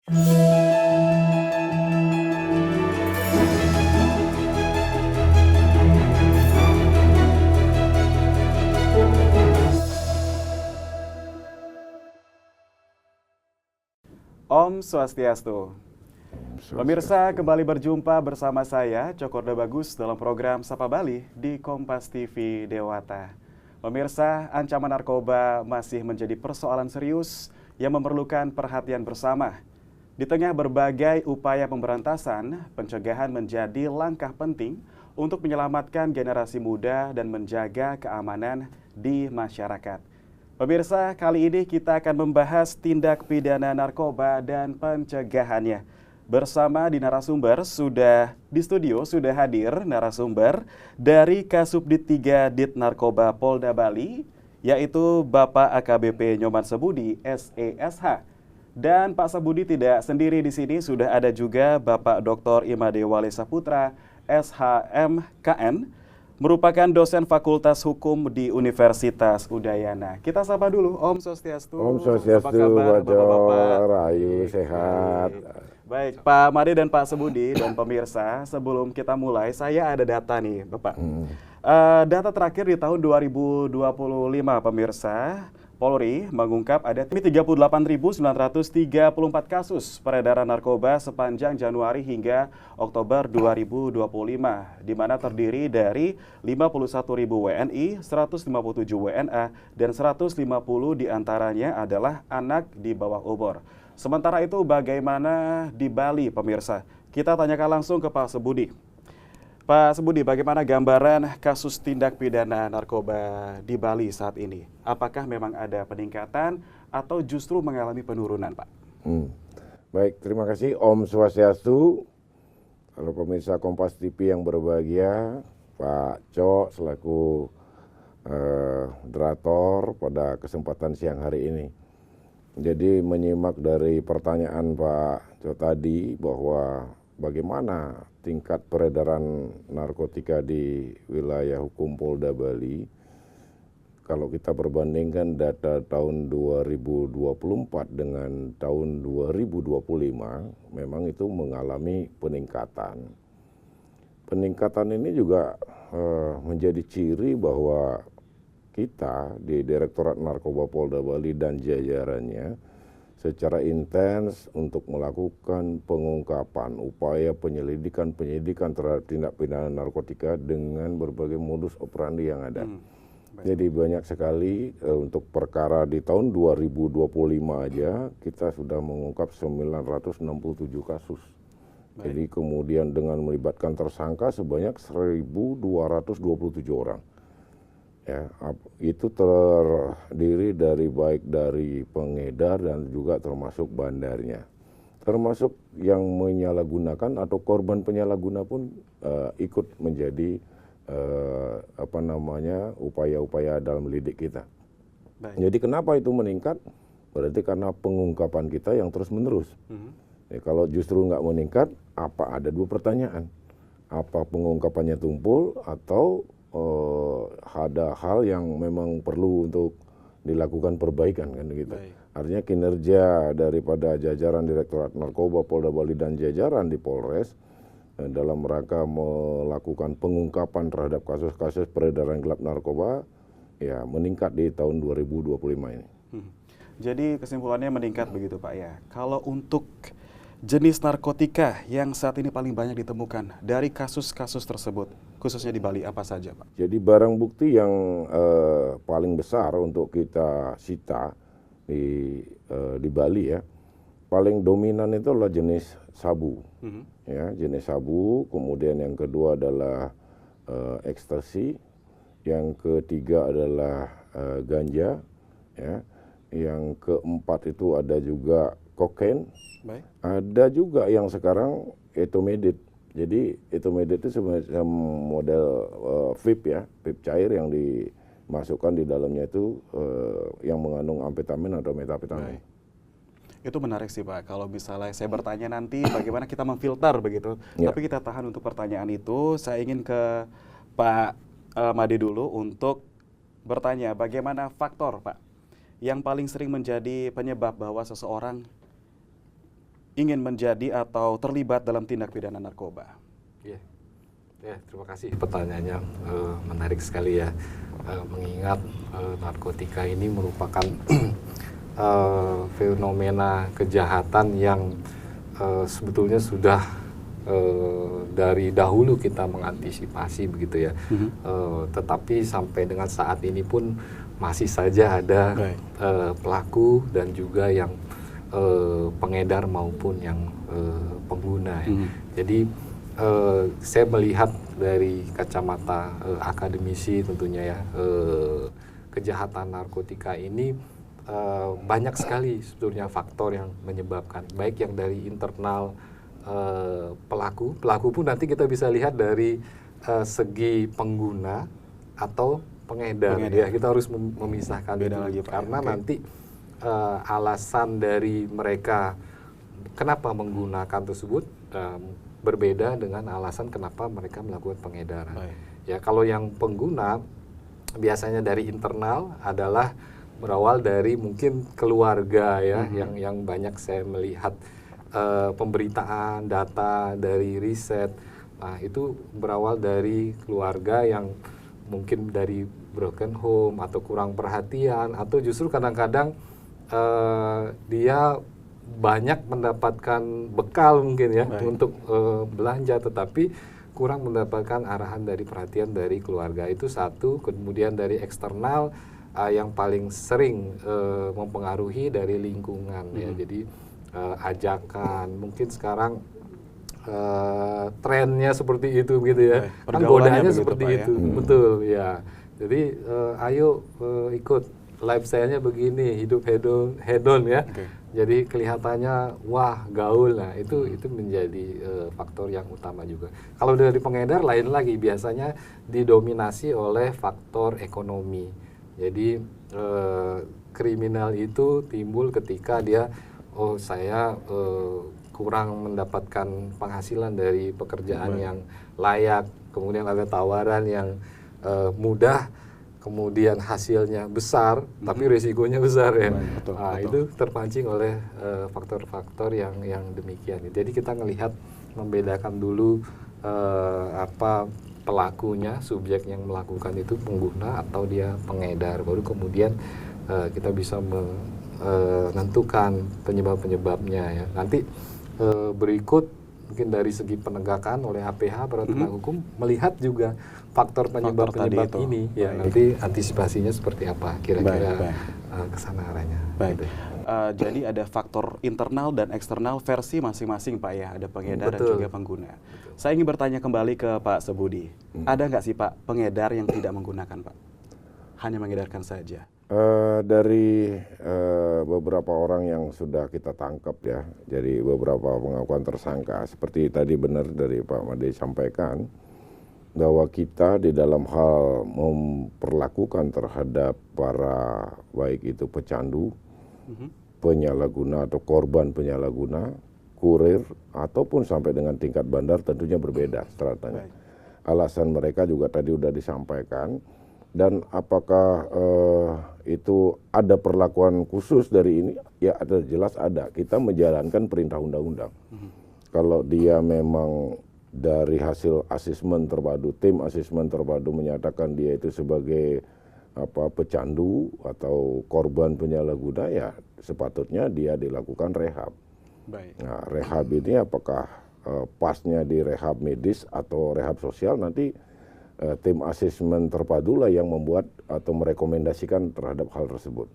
Om Swastiastu. Pemirsa, kembali berjumpa bersama saya, Cokorda Bagus, dalam program Sapa Bali di Kompas TV Dewata. Pemirsa, ancaman narkoba masih menjadi persoalan serius yang memerlukan perhatian bersama. Di tengah berbagai upaya pemberantasan, pencegahan menjadi langkah penting untuk menyelamatkan generasi muda dan menjaga keamanan di masyarakat. Pemirsa, kali ini kita akan membahas tindak pidana narkoba dan pencegahannya. Bersama di narasumber di studio sudah hadir narasumber dari Kasubdit 3 Dit Narkoba Polda Bali, yaitu Bapak AKBP Nyoman Sebudi, SESH. Dan Pak Sebudi tidak sendiri di sini, sudah ada juga Bapak Dr. Imade Wale Saputra, SHMKN, merupakan dosen Fakultas Hukum di Universitas Udayana. Kita sapa dulu, Om Swastiastu. Om Swastiastu, apa kabar Bapak-Bapak? Rahayu, sehat. Baik, Pak Made dan Pak Sebudi dan pemirsa, sebelum kita mulai, saya ada data nih, Bapak. Data terakhir di tahun 2025, pemirsa, Polri mengungkap ada 38.934 kasus peredaran narkoba sepanjang Januari hingga Oktober 2025, di mana terdiri dari 51.000 WNI, 157 WNA, dan 150 diantaranya adalah anak di bawah umur. Sementara itu bagaimana di Bali, pemirsa? Kita tanyakan langsung ke Pak Sebudi. Pak Sebudi, bagaimana gambaran kasus tindak pidana narkoba di Bali saat ini? Apakah memang ada peningkatan atau justru mengalami penurunan, Pak? Baik, terima kasih Om Swastiastu. Kalau pemirsa Kompas TV yang berbahagia, Pak Cok selaku moderator pada kesempatan siang hari ini. Jadi menyimak dari pertanyaan Pak Cok tadi bahwa bagaimana tingkat peredaran narkotika di wilayah hukum Polda Bali, kalau kita perbandingkan data tahun 2024 dengan tahun 2025, memang itu mengalami peningkatan. Peningkatan ini juga menjadi ciri bahwa kita di Direktorat Narkoba Polda Bali dan jajarannya secara intens untuk melakukan pengungkapan, upaya penyidikan terhadap tindak pidana narkotika dengan berbagai modus operandi yang ada. Jadi banyak sekali untuk perkara di tahun 2025 aja kita sudah mengungkap 967 kasus. Jadi kemudian dengan melibatkan tersangka sebanyak 1.227 orang. Ya, itu terdiri dari baik dari pengedar dan juga termasuk bandarnya, termasuk yang menyalahgunakan atau korban penyalahguna pun ikut menjadi upaya-upaya dalam lidik kita. Baik. Jadi kenapa itu meningkat? Berarti karena pengungkapan kita yang terus menerus. Ya, kalau justru nggak meningkat, ada dua pertanyaan: apa pengungkapannya tumpul atau ada hal yang memang perlu untuk dilakukan perbaikan kan gitu. Artinya kinerja daripada jajaran Direktorat Narkoba Polda Bali dan jajaran di Polres dalam rangka melakukan pengungkapan terhadap kasus-kasus peredaran gelap narkoba ya meningkat di tahun 2025 ini. Jadi kesimpulannya meningkat begitu Pak ya. Kalau untuk jenis narkotika yang saat ini paling banyak ditemukan dari kasus-kasus tersebut, khususnya di Bali, apa saja Pak? Jadi barang bukti yang paling besar untuk kita sita di Bali ya, paling dominan itu adalah jenis sabu. Ya, jenis sabu, kemudian yang kedua adalah ekstasi, yang ketiga adalah ganja, ya, yang keempat itu ada juga kokain. Ada juga yang sekarang etomidate. Jadi etomidate itu semacam model vape ya, vape cair yang dimasukkan di dalamnya itu yang mengandung amfetamin atau metafetamin. Itu menarik sih Pak, kalau misalnya saya bertanya nanti bagaimana kita memfilter begitu. Ya. Tapi kita tahan untuk pertanyaan itu, saya ingin ke Pak Made dulu untuk bertanya bagaimana faktor Pak yang paling sering menjadi penyebab bahwa seseorang ingin menjadi atau terlibat dalam tindak pidana narkoba? Ya, terima kasih pertanyaannya, menarik sekali ya, mengingat narkotika ini merupakan fenomena kejahatan yang sebetulnya sudah dari dahulu kita mengantisipasi begitu ya, tetapi sampai dengan saat ini pun masih saja ada pelaku dan juga yang pengedar maupun yang pengguna ya. Jadi saya melihat dari kacamata akademisi tentunya ya, kejahatan narkotika ini banyak sekali sebetulnya faktor yang menyebabkan, baik yang dari internal pelaku pun nanti kita bisa lihat dari segi pengguna atau pengedar. Ya, kita harus memisahkan beda itu lagi, Pak. karena nanti alasan dari mereka kenapa menggunakan tersebut berbeda dengan alasan kenapa mereka melakukan pengedaran. Ya, kalau yang pengguna biasanya dari internal adalah berawal dari mungkin keluarga ya, yang banyak saya melihat pemberitaan, data dari riset. Nah, itu berawal dari keluarga yang mungkin dari broken home atau kurang perhatian, atau justru kadang-kadang dia banyak mendapatkan bekal mungkin ya untuk belanja, tetapi kurang mendapatkan arahan dari perhatian dari keluarga. Itu satu. Kemudian dari eksternal yang paling sering mempengaruhi dari lingkungan ya. Jadi ajakan, mungkin sekarang trennya seperti itu gitu ya, kan godanya seperti itu, betul ya. Jadi ayo ikut lifestyle-nya begini, hidup hedon ya. Jadi kelihatannya wah gaul, nah itu menjadi faktor yang utama juga. Kalau dari pengedar lain lagi, biasanya didominasi oleh faktor ekonomi. Jadi kriminal itu timbul ketika dia saya kurang mendapatkan penghasilan dari pekerjaan yang layak, kemudian ada tawaran yang mudah, kemudian hasilnya besar, tapi risikonya besar ya. Betul. Itu terpancing oleh faktor-faktor yang demikian. Jadi kita melihat, membedakan dulu apa pelakunya, subjek yang melakukan itu pengguna atau dia pengedar, baru kemudian kita bisa menentukan penyebab-penyebabnya ya. Nanti berikut mungkin dari segi penegakan oleh APH, para penegak hukum, melihat juga faktor penyebab-penyebab ini ya. Nanti antisipasinya seperti apa kira-kira kesana arahnya. Gitu. Jadi ada faktor internal dan eksternal versi masing-masing Pak ya, ada pengedar dan juga pengguna. Saya ingin bertanya kembali ke Pak Sebudi, ada nggak sih Pak pengedar yang tidak menggunakan Pak? Hanya mengedarkan saja? Dari beberapa orang yang sudah kita tangkap ya, jadi beberapa pengakuan tersangka, seperti tadi benar dari Pak Made sampaikan, bahwa kita di dalam hal memperlakukan terhadap para baik itu pecandu, penyalahguna atau korban penyalahguna, kurir, ataupun sampai dengan tingkat bandar tentunya berbeda stratanya. Alasan mereka juga tadi sudah disampaikan. Dan apakah itu ada perlakuan khusus dari ini? Ya ada, jelas ada. Kita menjalankan perintah undang-undang. Kalau dia memang dari hasil asesmen terpadu, tim asesmen terpadu menyatakan dia itu sebagai pecandu atau korban penyalahguna, ya sepatutnya dia dilakukan rehab. Nah, rehab ini apakah pasnya di rehab medis atau rehab sosial, nanti tim asesmen terpadu lah yang membuat atau merekomendasikan terhadap hal tersebut.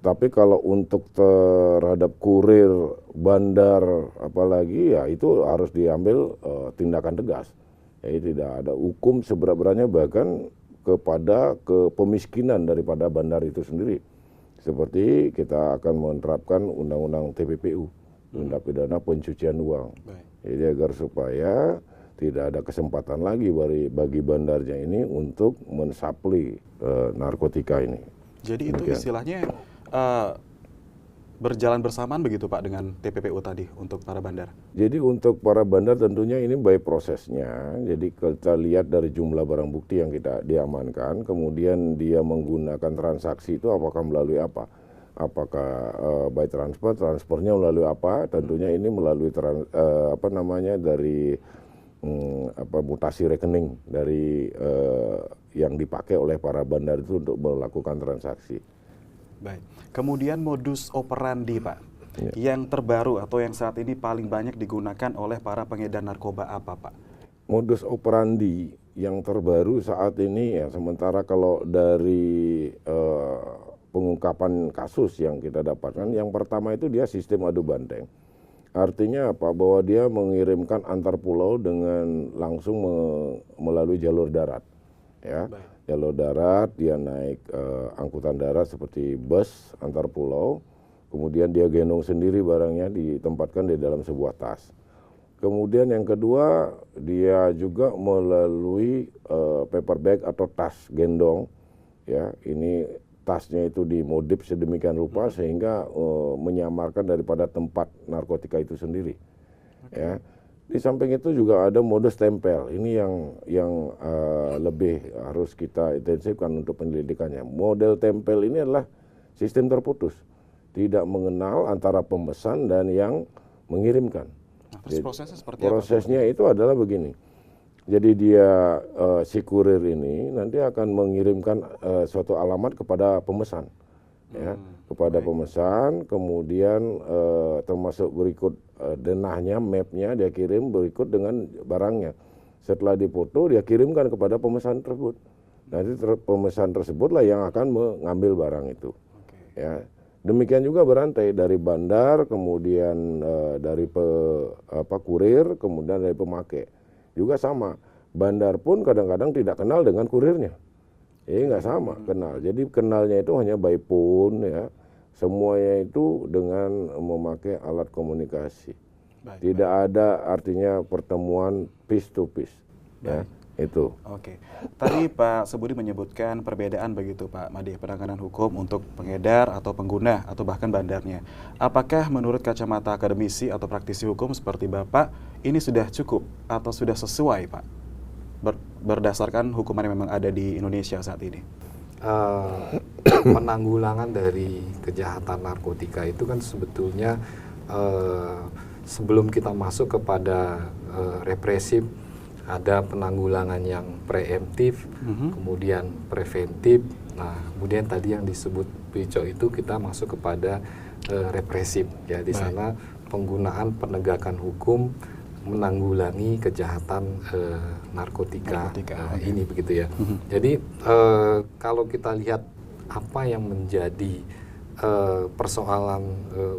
Tapi kalau untuk terhadap kurir, bandar, apalagi ya itu harus diambil tindakan tegas. Jadi tidak ada hukum seberat-beratnya, bahkan kepada kepemiskinan daripada bandar itu sendiri. Seperti kita akan menerapkan undang-undang TPPU, tindak pidana pencucian uang. Jadi agar supaya tidak ada kesempatan lagi bagi bandarnya ini untuk mensuplai narkotika ini. Jadi itu istilahnya berjalan bersamaan begitu Pak dengan TPPU tadi untuk para bandar? Jadi untuk para bandar tentunya ini by prosesnya. Jadi kita lihat dari jumlah barang bukti yang kita diamankan, kemudian dia menggunakan transaksi itu apakah melalui apa. apakah by transfernya melalui apa? Tentunya ini melalui dari mutasi rekening dari yang dipakai oleh para bandar itu untuk melakukan transaksi. Baik. Kemudian modus operandi, Pak, yang terbaru atau yang saat ini paling banyak digunakan oleh para pengedar narkoba apa, Pak? Modus operandi yang terbaru saat ini ya, sementara kalau dari pengungkapan kasus yang kita dapatkan, yang pertama itu dia sistem adu banteng. Artinya apa? Bahwa dia mengirimkan antar pulau dengan langsung melalui jalur darat. Ya, jalur darat, dia naik angkutan darat seperti bus antar pulau, kemudian dia gendong sendiri barangnya, ditempatkan di dalam sebuah tas. Kemudian yang kedua, dia juga melalui paper bag atau tas gendong, ya, ini tasnya itu dimodif sedemikian rupa sehingga menyamarkan daripada tempat narkotika itu sendiri. Ya. Di samping itu juga ada modus tempel. Ini yang lebih harus kita intensifkan untuk penyelidikannya. Model tempel ini adalah sistem terputus, tidak mengenal antara pemesan dan yang mengirimkan. Nah, terus prosesnya seperti prosesnya apa? Itu adalah begini. Jadi dia si kurir ini nanti akan mengirimkan suatu alamat kepada pemesan, ya, kepada pemesan. Kemudian termasuk berikut denahnya, mapnya dia kirim berikut dengan barangnya. Setelah dipoto dia kirimkan kepada pemesan tersebut. Nanti pemesan tersebutlah yang akan mengambil barang itu. Ya. Demikian juga berantai dari bandar, kemudian dari kurir, kemudian dari pemakai. Juga sama, bandar pun kadang-kadang tidak kenal dengan kurirnya. Nggak sama kenal. Jadi kenalnya itu hanya by phone, ya. Semuanya itu dengan memakai alat komunikasi. Tidak ada artinya pertemuan piece to piece. Ya, itu. Oke. Tadi Pak Subudi menyebutkan perbedaan begitu Pak Made, penanganan hukum untuk pengedar atau pengguna atau bahkan bandarnya. Apakah menurut kacamata akademisi atau praktisi hukum seperti Bapak, ini sudah cukup atau sudah sesuai Pak? Berdasarkan hukuman yang memang ada di Indonesia saat ini. Penanggulangan dari kejahatan narkotika itu kan sebetulnya sebelum kita masuk kepada represif, ada penanggulangan yang preemptif, kemudian preventif. Nah, kemudian tadi yang disebut Pico itu kita masuk kepada represif. Ya, di sana penggunaan penegakan hukum menanggulangi kejahatan narkotika ini begitu ya. Jadi kalau kita lihat apa yang menjadi persoalan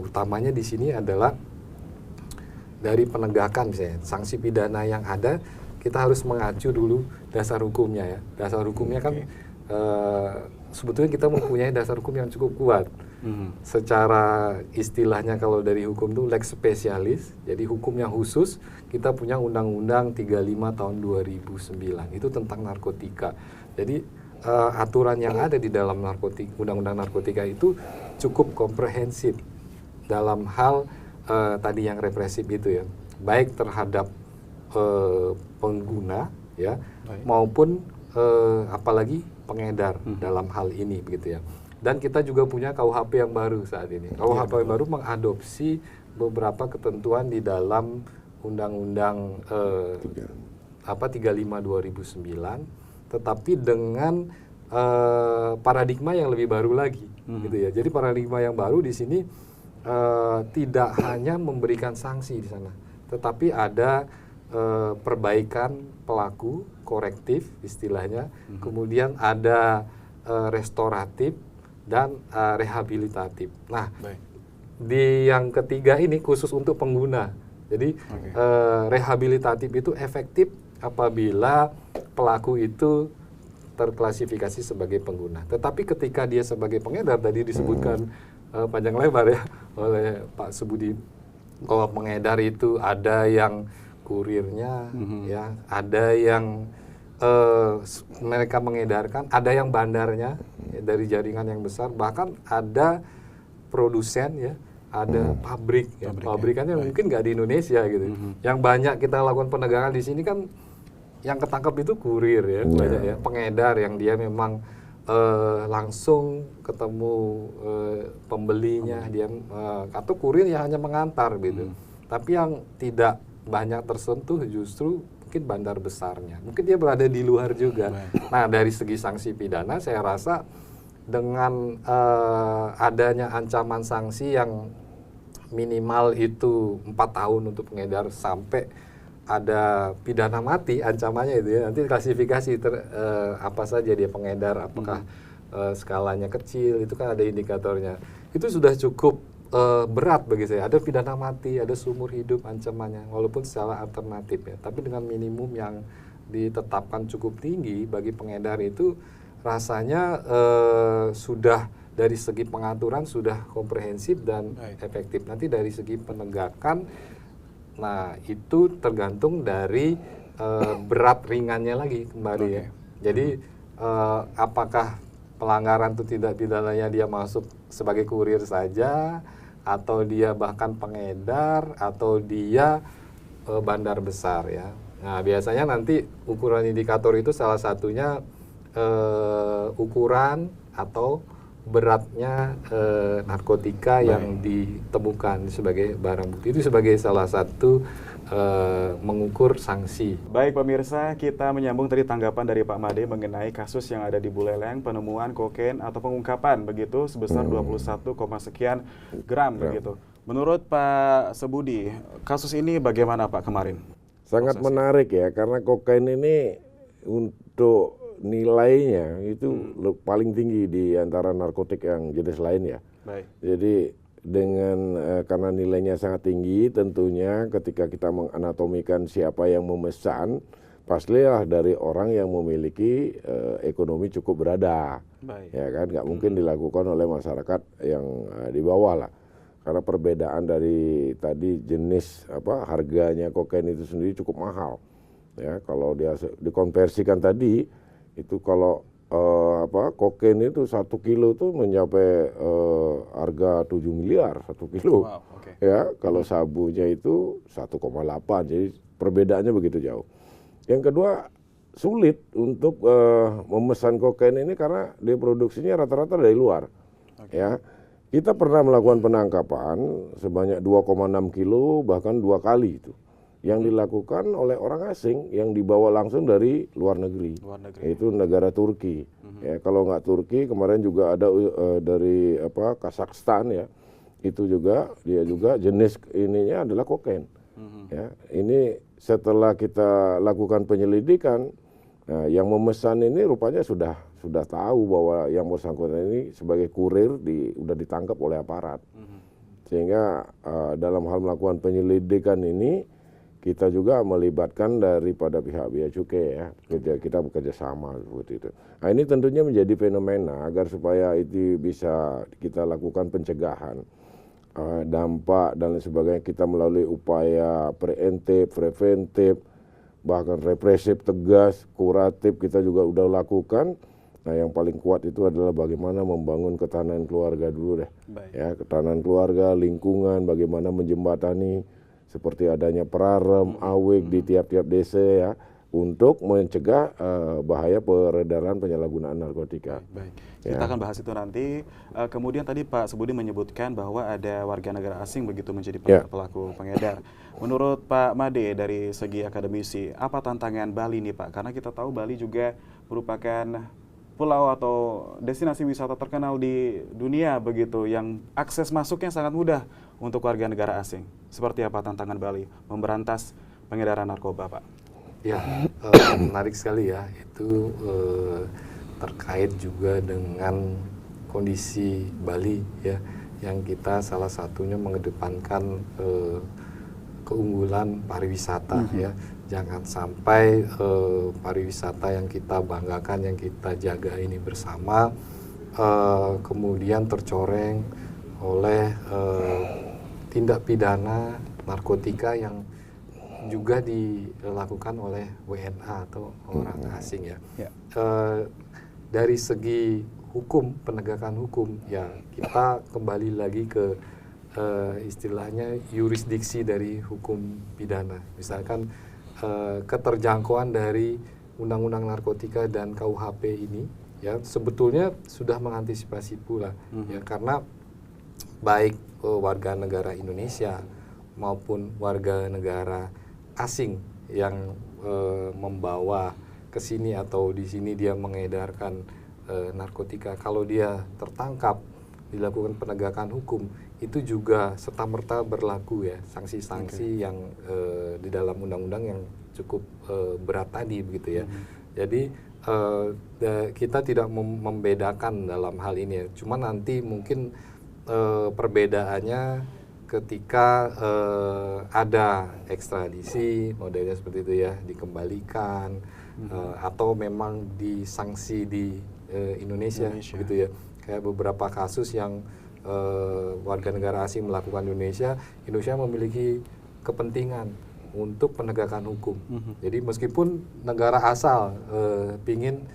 utamanya di sini adalah dari penegakan misalnya sanksi pidana yang ada, kita harus mengacu dulu dasar hukumnya ya. Dasar hukumnya kan sebetulnya kita mempunyai dasar hukum yang cukup kuat. Secara istilahnya kalau dari hukum itu lex spesialis, jadi hukum yang khusus. Kita punya Undang-Undang 35 tahun 2009 itu tentang narkotika. Jadi aturan yang ada di dalam Undang-Undang narkotika itu cukup komprehensif dalam hal tadi yang represif itu ya, baik terhadap pengguna ya, maupun apalagi pengedar dalam hal ini begitu ya. Dan kita juga punya KUHP yang baru saat ini. KUHP yang baru mengadopsi beberapa ketentuan di dalam Undang-Undang 35 2009, tetapi dengan paradigma yang lebih baru lagi, gitu ya. Jadi paradigma yang baru di sini tidak hanya memberikan sanksi di sana, tetapi ada perbaikan pelaku, korektif istilahnya, kemudian ada restoratif dan rehabilitatif. Nah, di yang ketiga ini khusus untuk pengguna. Jadi rehabilitatif itu efektif apabila pelaku itu terklasifikasi sebagai pengguna. Tetapi ketika dia sebagai pengedar, tadi disebutkan panjang lebar ya oleh Pak Subudi, kalau pengedar itu ada yang kurirnya, ya, ada yang mereka mengedarkan, ada yang bandarnya ya, dari jaringan yang besar, bahkan ada produsen ya, ada pabrik ya, pabrikannya mungkin nggak di Indonesia gitu. Yang banyak kita lakukan penegakan di sini kan yang ketangkap itu kurir ya, banyak ya, pengedar yang dia memang langsung ketemu pembelinya, dia atau kurir yang hanya mengantar gitu. Tapi yang tidak banyak tersentuh justru mungkin bandar besarnya. Mungkin dia berada di luar juga. Nah, dari segi sanksi pidana saya rasa dengan adanya ancaman sanksi yang minimal itu 4 tahun untuk pengedar sampai ada pidana mati ancamannya itu ya. Nanti klasifikasi apa saja dia pengedar, apakah skalanya kecil, itu kan ada indikatornya. Itu sudah cukup berat bagi saya. Ada pidana mati, ada seumur hidup ancamannya, walaupun secara alternatif ya. Tapi dengan minimum yang ditetapkan cukup tinggi bagi pengedar itu rasanya sudah dari segi pengaturan sudah komprehensif dan efektif. Nanti dari segi penegakan, nah itu tergantung dari berat ringannya lagi kembali ya. Jadi apakah pelanggaran itu tidak pidananya dia masuk sebagai kurir saja, atau dia bahkan pengedar, atau dia bandar besar ya. Nah biasanya nanti ukuran indikator itu salah satunya ukuran atau beratnya narkotika yang ditemukan sebagai barang bukti, itu sebagai salah satu mengukur sanksi. Baik pemirsa, kita menyambung tadi tanggapan dari Pak Made mengenai kasus yang ada di Buleleng, penemuan kokain atau pengungkapan begitu sebesar 21, sekian gram begitu. Menurut Pak Sebudi, kasus ini bagaimana Pak kemarin? Sangat menarik ya, karena kokain ini untuk nilainya itu paling tinggi di antara narkotik yang jenis lain ya. Baik. Jadi dengan karena nilainya sangat tinggi, tentunya ketika kita menganatomikan siapa yang memesan, pastilah dari orang yang memiliki ekonomi cukup berada. Baik. Ya kan, nggak mungkin dilakukan oleh masyarakat yang di bawah lah. Karena perbedaan dari tadi jenis harganya kokain itu sendiri cukup mahal. Ya, kalau dia dikonversikan tadi itu kalau kokain itu 1 kilo itu mencapai harga 7 miliar 1 kilo. Wow, okay. Ya, kalau sabunya itu 1,8. Jadi perbedaannya begitu jauh. Yang kedua, sulit untuk memesan kokain ini karena dia produksinya rata-rata dari luar. Okay. Ya. Kita pernah melakukan penangkapan sebanyak 2,6 kilo bahkan 2 kali itu. Yang dilakukan oleh orang asing yang dibawa langsung dari luar negeri. Yaitu negara Turki. Ya, kalau nggak Turki, kemarin juga ada dari Kazakhstan ya. Itu juga dia juga jenis ininya adalah kokain. Ya, ini setelah kita lakukan penyelidikan, nah, yang memesan ini rupanya sudah tahu bahwa yang bersangkutan ini sebagai kurir udah ditangkap oleh aparat. Sehingga dalam hal melakukan penyelidikan ini kita juga melibatkan daripada pihak bea cukai ya, kita bekerja sama seperti itu. Nah ini tentunya menjadi fenomena agar supaya itu bisa kita lakukan pencegahan, dampak dan lain sebagainya, kita melalui upaya preventif, bahkan represif, tegas, kuratif kita juga udah lakukan. Nah yang paling kuat itu adalah bagaimana membangun ketahanan keluarga dulu deh. Baik. Ya, ketahanan keluarga, lingkungan, bagaimana menjembatani seperti adanya perarem, awik di tiap-tiap desa ya, untuk mencegah bahaya peredaran penyalahgunaan narkotika. Baik. Kita akan bahas itu nanti. Kemudian tadi Pak Sebudi menyebutkan bahwa ada warga negara asing begitu menjadi pelaku pengedar. Menurut Pak Made dari segi akademisi, apa tantangan Bali nih Pak? Karena kita tahu Bali juga merupakan pulau atau destinasi wisata terkenal di dunia begitu, yang akses masuknya sangat mudah untuk warga negara asing. Seperti apa tantangan Bali memberantas pengedaran narkoba, Pak? Ya, menarik sekali ya. Itu terkait juga dengan kondisi Bali ya, yang kita salah satunya mengedepankan keunggulan pariwisata ya. Jangan sampai pariwisata yang kita banggakan, yang kita jaga ini bersama kemudian tercoreng oleh tindak pidana narkotika yang juga dilakukan oleh WNA atau orang asing ya. Dari segi hukum, penegakan hukum ya, kita kembali lagi ke istilahnya yurisdiksi dari hukum pidana. Misalkan keterjangkauan dari undang-undang narkotika dan KUHP ini ya sebetulnya sudah mengantisipasi pula ya, karena baik warga negara Indonesia maupun warga negara asing yang membawa ke sini atau di sini dia mengedarkan narkotika, kalau dia tertangkap dilakukan penegakan hukum, itu juga serta-merta berlaku ya sanksi-sanksi yang di dalam undang-undang yang cukup berat tadi begitu ya. Jadi kita tidak membedakan dalam hal ini ya. Cuma nanti mungkin perbedaannya ketika ada ekstradisi modelnya seperti itu ya, dikembalikan atau memang disanksi di Indonesia gitu ya. Kayak beberapa kasus yang warga negara asing melakukan Indonesia memiliki kepentingan untuk penegakan hukum. Jadi meskipun negara asal pingin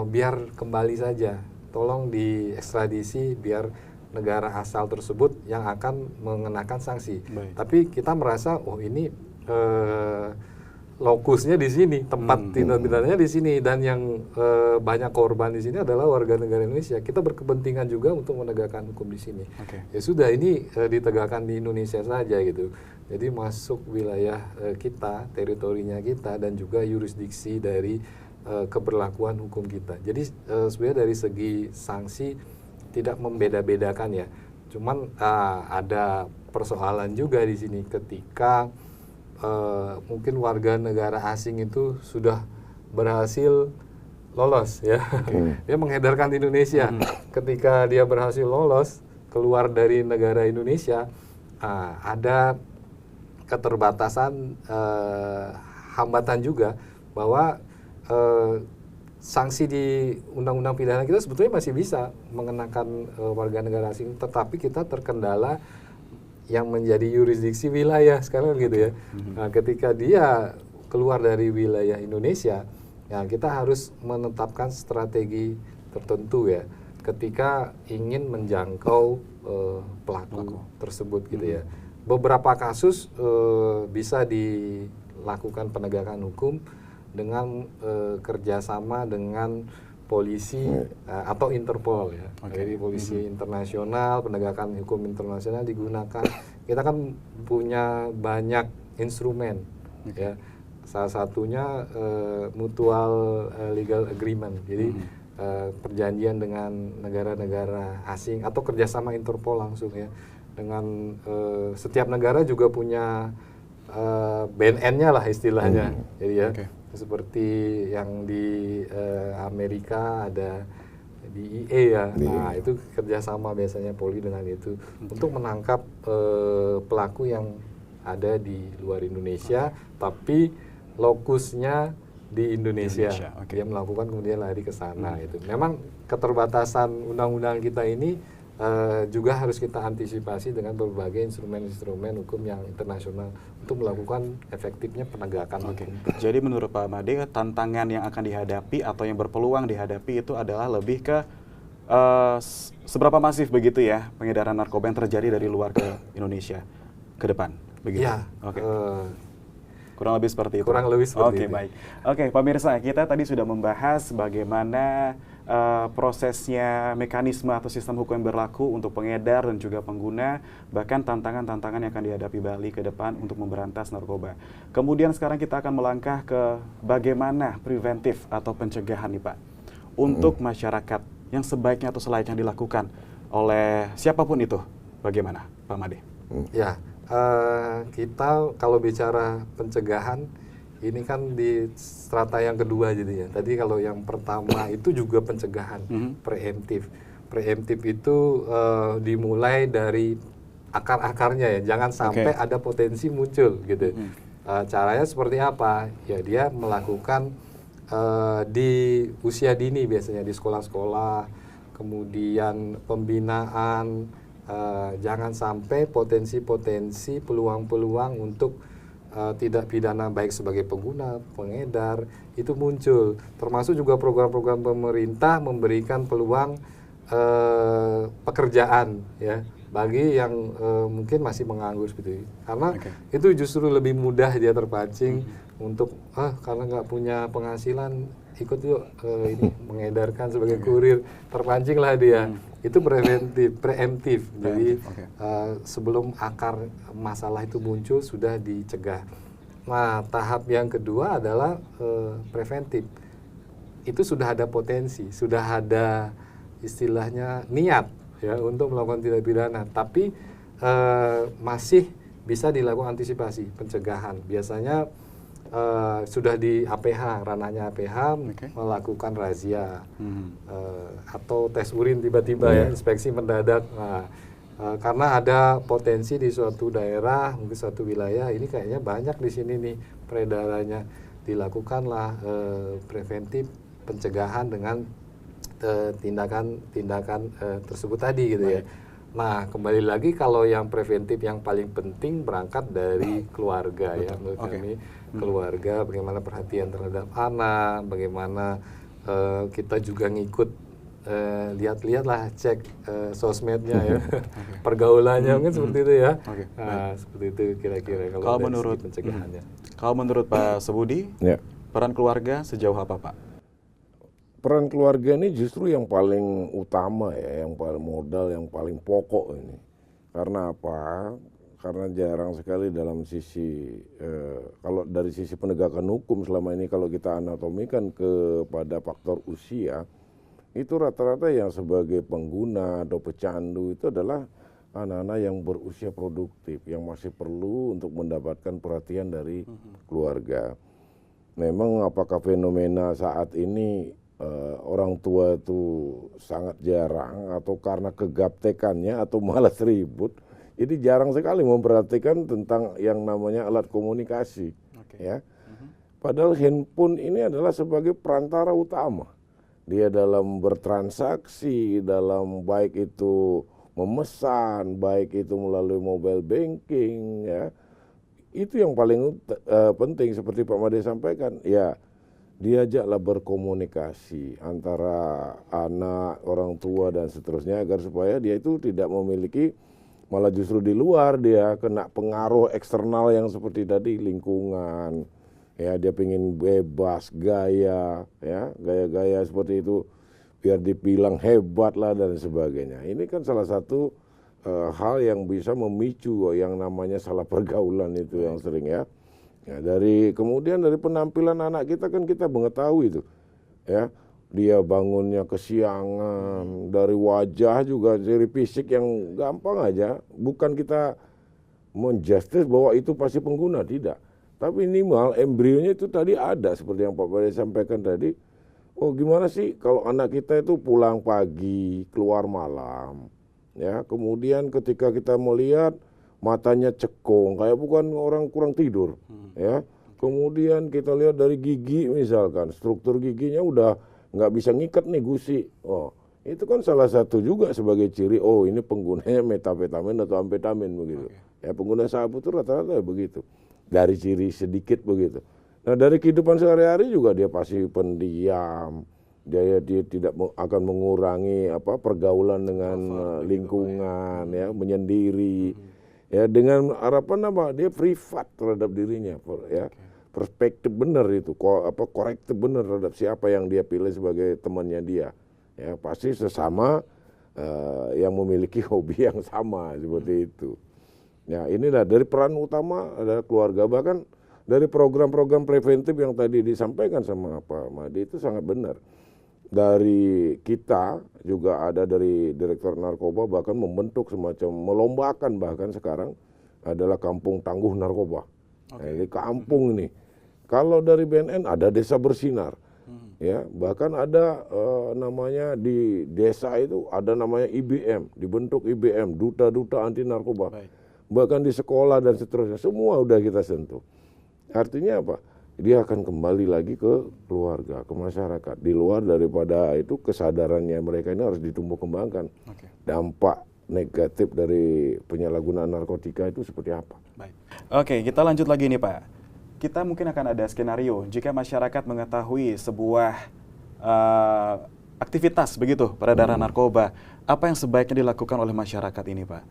biar kembali saja, tolong diekstradisi biar negara asal tersebut yang akan mengenakan sanksi. Tapi kita merasa ini lokusnya di sini, tempat tindak pidananya di sini, dan yang banyak korban di sini adalah warga negara Indonesia. Kita berkepentingan juga untuk menegakkan hukum di sini. Ya sudah, ini ditegakkan di Indonesia saja gitu. Jadi masuk wilayah kita, teritorinya kita, dan juga yurisdiksi dari keberlakuan hukum kita. Jadi sebenarnya dari segi sanksi tidak membeda-bedakan ya. Cuman ada persoalan juga di sini ketika mungkin warga negara asing itu sudah berhasil lolos ya. Dia mengedarkan di Indonesia. Ketika dia berhasil lolos keluar dari negara Indonesia, ada keterbatasan, hambatan juga bahwa sanksi di undang-undang pidana kita sebetulnya masih bisa mengenakan warga negara asing, tetapi kita terkendala yang menjadi yurisdiksi wilayah sekarang gitu ya. Nah, ketika dia keluar dari wilayah Indonesia, ya kita harus menetapkan strategi tertentu ya ketika ingin menjangkau pelaku tersebut gitu ya. Beberapa kasus bisa dilakukan penegakan hukum dengan kerjasama dengan polisi atau Interpol ya. Jadi polisi internasional, penegakan hukum internasional digunakan. Kita kan punya banyak instrumen ya. Salah satunya mutual legal agreement. Jadi perjanjian dengan negara-negara asing atau kerjasama Interpol langsung ya. Dengan setiap negara juga punya BNN-nya lah istilahnya. Jadi ya. Seperti yang di Amerika ada DEA ya, nah itu kerjasama biasanya Polri dengan itu untuk menangkap pelaku yang ada di luar Indonesia, tapi lokusnya di Indonesia. Dia melakukan kemudian lari ke sana. Itu memang keterbatasan undang-undang kita ini juga harus kita antisipasi dengan berbagai instrumen-instrumen hukum yang internasional untuk melakukan efektifnya penegakan hukum. Jadi menurut Pak Made, tantangan yang akan dihadapi atau yang berpeluang dihadapi itu adalah lebih ke seberapa masif begitu ya pengedaran narkoba yang terjadi dari luar ke Indonesia ke depan, begitu? Ya, kurang lebih seperti itu. Kurang lebih seperti itu. Baik. Oke, pemirsa, kita tadi sudah membahas bagaimana prosesnya, mekanisme atau sistem hukum yang berlaku untuk pengedar dan juga pengguna, bahkan tantangan-tantangan yang akan dihadapi Bali ke depan untuk memberantas narkoba. Kemudian sekarang kita akan melangkah ke bagaimana preventif atau pencegahan nih Pak, untuk masyarakat yang sebaiknya atau selayaknya dilakukan oleh siapapun itu. Bagaimana Pak Made? Ya, kita kalau bicara pencegahan, ini kan di strata yang kedua jadi ya. Tadi kalau yang pertama itu juga pencegahan, preemptif. Preemptif itu dimulai dari akar-akarnya ya, jangan sampai ada potensi muncul gitu. Caranya seperti apa? Ya dia melakukan di usia dini biasanya di sekolah-sekolah, kemudian pembinaan, jangan sampai potensi-potensi peluang-peluang untuk tidak pidana baik sebagai pengguna, pengedar itu muncul. Termasuk juga program-program pemerintah memberikan peluang pekerjaan ya bagi yang mungkin masih menganggur seperti itu. Karena itu justru lebih mudah dia terpancing untuk karena nggak punya penghasilan ikut yuk ini mengedarkan sebagai kurir, terpancinglah dia. Itu preemptif. Jadi sebelum akar masalah itu muncul sudah dicegah. Nah, tahap yang kedua adalah preventif. Itu sudah ada potensi, sudah ada istilahnya niat ya untuk melakukan tindak pidana, tapi masih bisa dilakukan antisipasi, pencegahan. Biasanya sudah di APH, ranahnya APH melakukan razia atau tes urin tiba-tiba ya, inspeksi mendadak. Nah, karena ada potensi di suatu daerah, mungkin suatu wilayah, ini kayaknya banyak di sini nih peredarannya, dilakukanlah preventif pencegahan dengan tindakan tersebut tadi gitu ya. Nah, kembali lagi kalau yang preventif yang paling penting berangkat dari keluarga. Betul. Ya menurut kami keluarga, bagaimana perhatian terhadap anak, bagaimana kita juga ngikut lihat-lihatlah, cek sosmednya ya, pergaulannya mungkin seperti itu ya. Nah, seperti itu kira-kira kalau menurut pencegahannya. Kalau menurut Pak Subudi, peran keluarga sejauh apa Pak? Peran keluarga ini justru yang paling utama ya, yang paling modal, yang paling pokok ini. Karena apa? Karena jarang sekali dalam sisi, kalau dari sisi penegakan hukum selama ini kalau kita anatomikan kepada faktor usia, itu rata-rata yang sebagai pengguna atau pecandu itu adalah anak-anak yang berusia produktif, yang masih perlu untuk mendapatkan perhatian dari keluarga. Memang apakah fenomena saat ini orang tua itu sangat jarang atau karena kegaptekannya atau malas ribut, ini jarang sekali memperhatikan tentang yang namanya alat komunikasi. Ya. Padahal handphone ini adalah sebagai perantara utama. Dia dalam bertransaksi, dalam baik itu memesan, baik itu melalui mobile banking, ya. Itu yang paling penting seperti Pak Made sampaikan, ya. Diajaklah berkomunikasi antara anak, orang tua dan seterusnya agar supaya dia itu tidak memiliki, malah justru di luar dia kena pengaruh eksternal yang seperti tadi lingkungan, ya dia pengen bebas gaya, ya gaya-gaya seperti itu biar dibilang hebat lah dan sebagainya. Ini kan salah satu hal yang bisa memicu yang namanya salah pergaulan itu yang sering ya. Ya, kemudian dari penampilan anak kita kan kita mengetahui itu, ya dia bangunnya kesiangan, dari wajah juga dari fisik yang gampang aja, bukan kita menjustis bahwa itu pasti pengguna, tidak, tapi minimal embrionya itu tadi ada seperti yang Pak Bade sampaikan tadi. Oh gimana sih kalau anak kita itu pulang pagi keluar malam, ya kemudian ketika kita melihat matanya cekung, kayak bukan orang kurang tidur, ya. Kemudian kita lihat dari gigi misalkan, struktur giginya udah nggak bisa ngikat nih gusi. Oh, itu kan salah satu juga sebagai ciri, oh ini penggunanya metafetamin atau amfetamin begitu. Ya pengguna sabu itu rata-rata begitu, dari ciri sedikit begitu. Nah dari kehidupan sehari-hari juga dia pasti pendiam, dia tidak akan mengurangi pergaulan dengan lingkungan, ya menyendiri. Ya dengan harapan dia privat terhadap dirinya, ya perspektif benar itu, korektif benar terhadap siapa yang dia pilih sebagai temannya dia, ya pasti sesama yang memiliki hobi yang sama seperti itu. Ya inilah dari peran utama adalah keluarga, bahkan dari program-program preventif yang tadi disampaikan sama Pak Made itu sangat benar. Dari kita juga ada dari Direktur Narkoba bahkan membentuk semacam melombakan bahkan sekarang adalah kampung tangguh narkoba. Nah, ini kampung ini. Kalau dari BNN ada desa bersinar, ya bahkan ada namanya di desa itu ada namanya IBM, dibentuk IBM duta-duta anti narkoba. Bahkan di sekolah dan seterusnya semua udah kita sentuh. Artinya apa? Dia akan kembali lagi ke keluarga, ke masyarakat. Di luar daripada itu kesadarannya mereka ini harus ditumbuh kembangkan. Dampak negatif dari penyalahgunaan narkotika itu seperti apa? Baik. Oke, kita lanjut lagi nih Pak. Kita mungkin akan ada skenario jika masyarakat mengetahui sebuah aktivitas begitu peredaran narkoba, apa yang sebaiknya dilakukan oleh masyarakat ini Pak?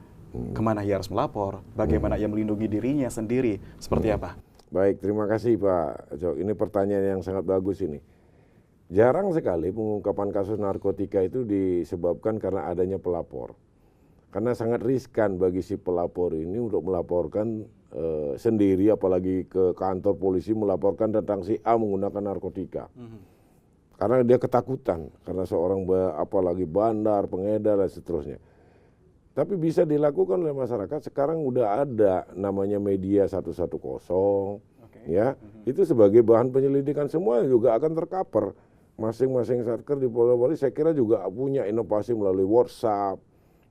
Kemana ia harus melapor? Bagaimana ia melindungi dirinya sendiri? Seperti apa? Baik, terima kasih Pak Jok. Ini pertanyaan yang sangat bagus ini. jarang sekali pengungkapan kasus narkotika itu disebabkan karena adanya pelapor. Karena sangat riskan bagi si pelapor ini untuk melaporkan sendiri, apalagi ke kantor polisi melaporkan tentang si A menggunakan narkotika. Karena dia ketakutan, karena seorang apalagi bandar, pengedar dan seterusnya. Tapi bisa dilakukan oleh masyarakat. Sekarang udah ada namanya media 110, ya. Itu sebagai bahan penyelidikan, semua juga akan tercover. Masing-masing satker di Polda saya kira juga punya inovasi melalui WhatsApp,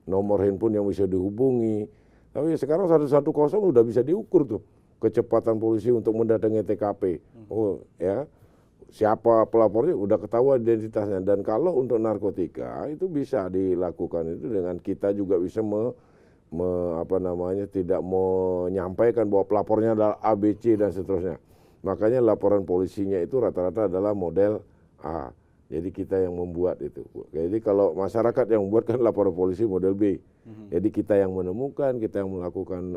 nomor handphone yang bisa dihubungi. Tapi sekarang 110 udah bisa diukur tuh kecepatan polisi untuk mendatangi TKP. Oh ya, siapa pelapornya udah ketahuan identitasnya. Dan kalau untuk narkotika itu bisa dilakukan itu dengan kita juga bisa tidak menyampaikan bahwa pelapornya adalah ABC dan seterusnya. Makanya laporan polisinya itu rata-rata adalah model A. Jadi kita yang membuat itu. Jadi kalau masyarakat yang membuat kan laporan polisi model B. Jadi kita yang menemukan, kita yang melakukan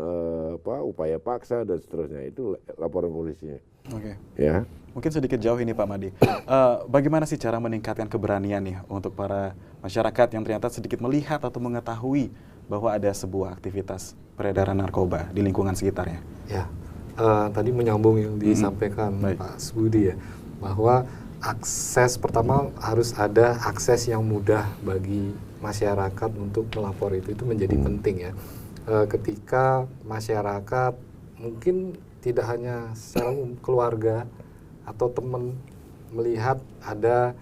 upaya paksa dan seterusnya, itu laporan polisinya. Oke. Ya. Mungkin sedikit jauh ini Pak Madi. Bagaimana sih cara meningkatkan keberanian nih untuk para masyarakat yang ternyata sedikit melihat atau mengetahui bahwa ada sebuah aktivitas peredaran narkoba di lingkungan sekitarnya? Ya, tadi menyambung yang disampaikan Pak Subudi ya, bahwa akses pertama harus ada akses yang mudah bagi masyarakat untuk melapor, itu menjadi penting ya. Ketika masyarakat mungkin tidak hanya secara keluarga atau teman melihat ada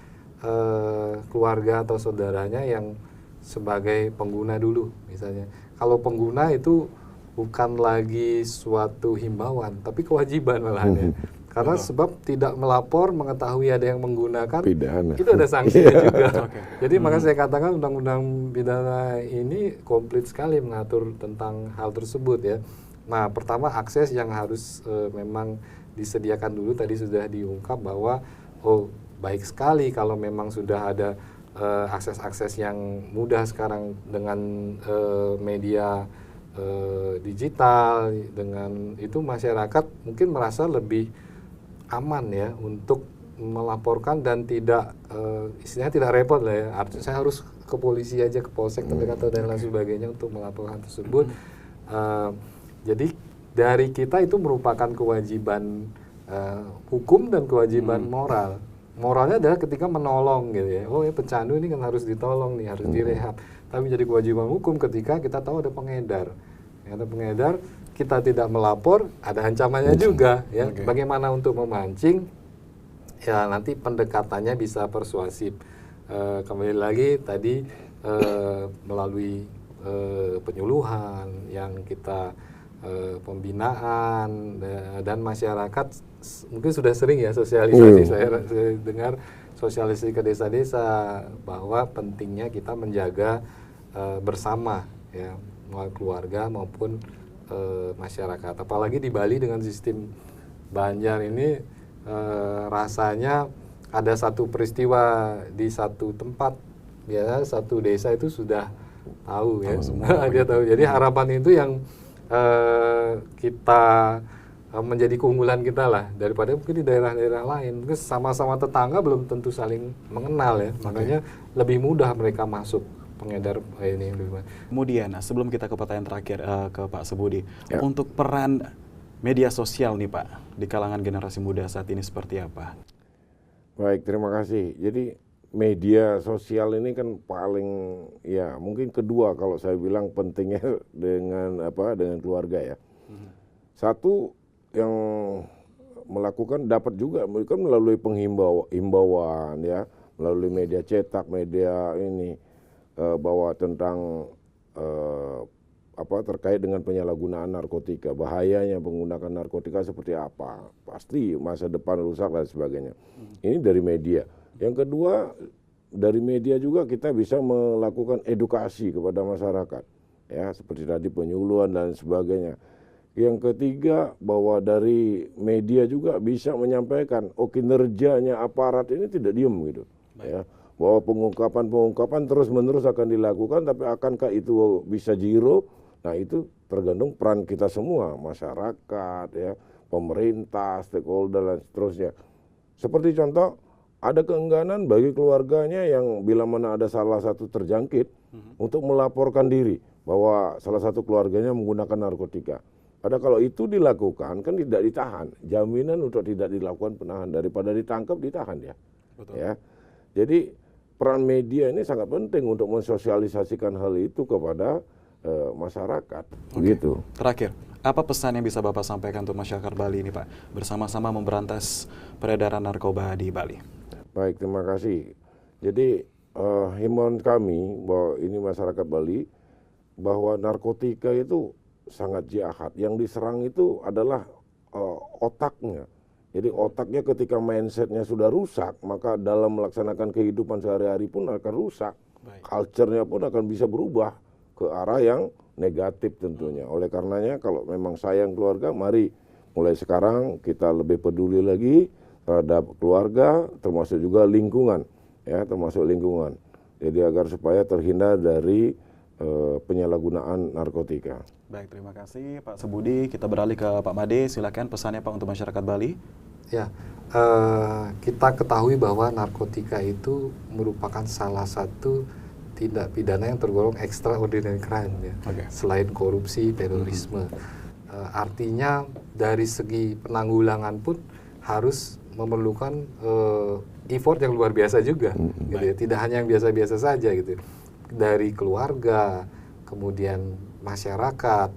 keluarga atau saudaranya yang sebagai pengguna dulu misalnya. Kalau pengguna itu bukan lagi suatu himbauan tapi kewajiban malahan ya. Karena sebab tidak melapor, mengetahui ada yang menggunakan, pidana. Itu ada sanksinya juga. Jadi maka saya katakan undang-undang pidana ini komplit sekali mengatur tentang hal tersebut ya. Nah, pertama akses yang harus memang disediakan dulu, tadi sudah diungkap bahwa baik sekali kalau memang sudah ada akses-akses yang mudah sekarang dengan media digital, dengan itu masyarakat mungkin merasa lebih aman ya untuk melaporkan dan tidak istilahnya tidak repot lah ya. Artinya saya harus ke polisi aja, ke polsek terdekat atau dan lain sebagainya untuk melaporkan tersebut. Jadi dari kita itu merupakan kewajiban hukum dan kewajiban moral. Moralnya adalah ketika menolong gitu ya. Oh ya, pecandu ini kan harus ditolong nih, harus direhab. Tapi jadi kewajiban hukum ketika kita tahu ada pengedar. Ada pengedar, kita tidak melapor, ada ancamannya juga ya. Bagaimana untuk memancing? Ya nanti pendekatannya bisa persuasif. Kembali lagi tadi melalui penyuluhan yang kita pembinaan dan masyarakat mungkin sudah sering ya sosialisasi. Saya dengar sosialisasi ke desa-desa bahwa pentingnya kita menjaga bersama ya, keluarga maupun masyarakat. Apalagi di Bali dengan sistem Banjar ini rasanya ada satu peristiwa di satu tempat ya, satu desa itu sudah tahu ya. Dia tahu. Jadi harapan itu yang kita menjadi keunggulan kita lah, daripada mungkin di daerah-daerah lain. Mungkin sama-sama tetangga belum tentu saling mengenal ya. Makanya lebih mudah mereka masuk pengedar ini. Kemudian sebelum kita ke pertanyaan terakhir ke Pak Subudi, untuk peran media sosial nih Pak di kalangan generasi muda saat ini seperti apa? Baik, terima kasih. Jadi media sosial ini kan paling ya mungkin kedua kalau saya bilang pentingnya dengan keluarga ya. Satu yang melakukan dapat juga kan melalui himbauan ya, melalui media cetak, media ini bahwa tentang terkait dengan penyalahgunaan narkotika, bahayanya menggunakan narkotika seperti apa, pasti masa depan rusak dan sebagainya. Ini dari media. Yang kedua, dari media juga kita bisa melakukan edukasi kepada masyarakat, ya seperti tadi penyuluhan dan sebagainya. Yang ketiga, bahwa dari media juga bisa menyampaikan, kinerjanya aparat ini tidak diem gitu, ya. Bahwa pengungkapan terus-menerus akan dilakukan, tapi akankah itu bisa zero? Nah itu tergantung peran kita semua, masyarakat, ya, pemerintah, stakeholder dan seterusnya. Seperti contoh, ada keengganan bagi keluarganya yang bila mana ada salah satu terjangkit untuk melaporkan diri bahwa salah satu keluarganya menggunakan narkotika. Padahal kalau itu dilakukan kan tidak ditahan, jaminan untuk tidak dilakukan penahan daripada ditangkap ditahan ya. Betul. Ya. Jadi peran media ini sangat penting untuk mensosialisasikan hal itu kepada masyarakat. Begitu. Terakhir, apa pesan yang bisa Bapak sampaikan untuk masyarakat Bali ini Pak, bersama-sama memberantas peredaran narkoba di Bali? Baik, terima kasih. Jadi himbauan kami bahwa ini masyarakat Bali, bahwa narkotika itu sangat jahat. Yang diserang itu adalah otaknya. Jadi otaknya ketika mindsetnya sudah rusak, maka dalam melaksanakan kehidupan sehari-hari pun akan rusak. Culture-nya pun akan bisa berubah ke arah yang negatif tentunya. Oleh karenanya kalau memang sayang keluarga, mari mulai sekarang kita lebih peduli lagi terhadap keluarga, termasuk juga lingkungan, ya, termasuk lingkungan. Jadi agar supaya terhindar dari penyalahgunaan narkotika. Baik, terima kasih Pak Sebudi. Kita beralih ke Pak Made. Silakan pesannya Pak untuk masyarakat Bali. Ya, kita ketahui bahwa narkotika itu merupakan salah satu tindak pidana yang tergolong extraordinary crime ya. Selain korupsi, terorisme. Artinya dari segi penanggulangan pun harus memerlukan effort yang luar biasa juga, gitu ya. Tidak hanya yang biasa-biasa saja gitu. Dari keluarga, kemudian masyarakat,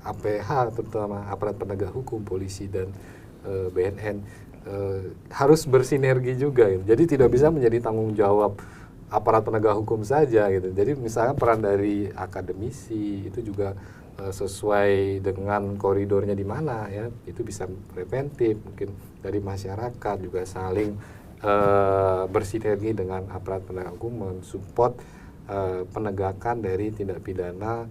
APH terutama aparat penegak hukum, polisi dan BNN harus bersinergi juga gitu. Jadi tidak bisa menjadi tanggung jawab aparat penegak hukum saja gitu. Jadi misalnya peran dari akademisi itu juga sesuai dengan koridornya di mana ya, itu bisa preventif. Mungkin dari masyarakat juga saling bersinergi dengan aparat penegak hukum mensupport penegakan dari tindak pidana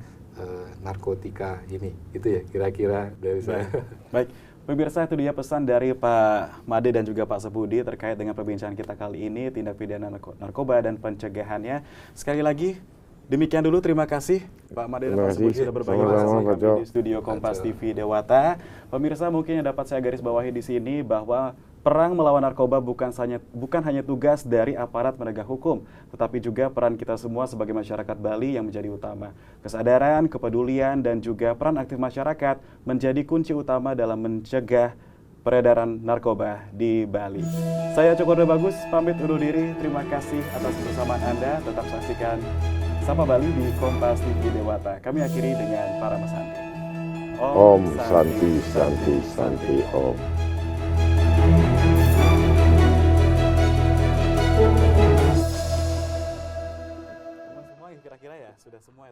narkotika ini. Itu ya kira-kira dari saya. Baik. Pemirsa, itu dia pesan dari Pak Made dan juga Pak Sebudi terkait dengan perbincangan kita kali ini, tindak pidana narkoba dan pencegahannya. Sekali lagi, demikian dulu. Terima kasih Pak Made dan Pak Sebudi sudah berbagi kami di studio Kompas TV Dewata. Pemirsa, mungkin yang dapat saya garis bawahi di sini bahwa perang melawan narkoba bukan hanya tugas dari aparat penegak hukum, tetapi juga peran kita semua sebagai masyarakat Bali yang menjadi utama. Kesadaran, kepedulian, dan juga peran aktif masyarakat menjadi kunci utama dalam mencegah peredaran narkoba di Bali. Saya Cokorda Bagus, pamit undur diri. Terima kasih atas kebersamaan Anda. Tetap saksikan Sapa Bali di Kompas TV Dewata. Kami akhiri dengan para mesanti. Om Santi Santi Santi Om. Semua kira-kira ya sudah semua ya.